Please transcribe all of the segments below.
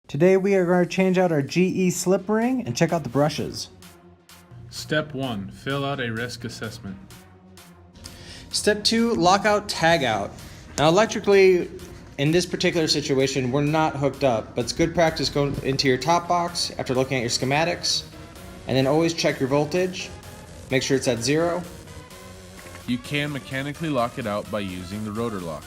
Today we are going to change out our GE slip ring and check out the brushes. Step 1. Fill out a risk assessment. Step 2. Lockout tagout. Now electrically, in this particular situation, we're not hooked up, but it's good practice going into your top box after looking at your schematics, and then always check your voltage. Make sure it's at 0. You can mechanically lock it out by using the rotor lock.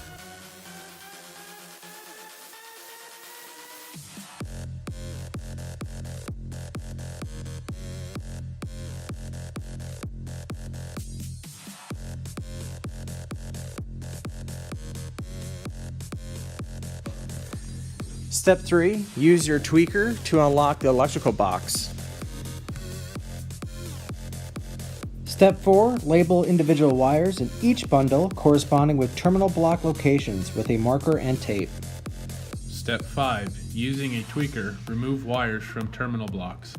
Step 3. Use your tweaker to unlock the electrical box. Step 4. Label individual wires in each bundle corresponding with terminal block locations with a marker and tape. Step 5. Using a tweaker, remove wires from terminal blocks.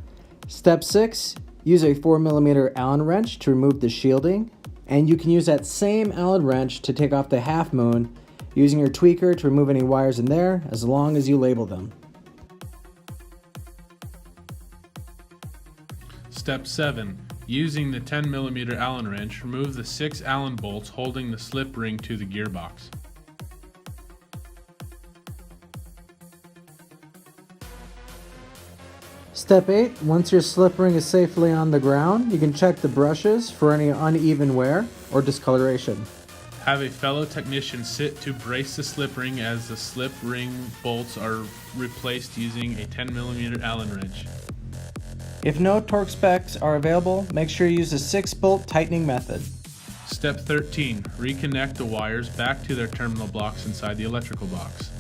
Step 6. Use a 4mm Allen wrench to remove the shielding, and you can use that same Allen wrench to take off the half moon using your tweaker to remove any wires in there as long as you label them. Step 7. Using the 10mm Allen wrench, remove the 6 Allen bolts holding the slip ring to the gearbox. Step 8. Once your slip ring is safely on the ground, you can check the brushes for any uneven wear or discoloration. Have a fellow technician sit to brace the slip ring as the slip ring bolts are replaced using a 10mm Allen wrench. If no torque specs are available, make sure you use the 6-bolt tightening method. Step 13. Reconnect the wires back to their terminal blocks inside the electrical box.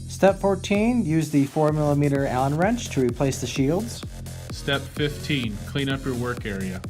Step 14. Use the 4mm Allen wrench to replace the shields. Step 15. Clean up your work area.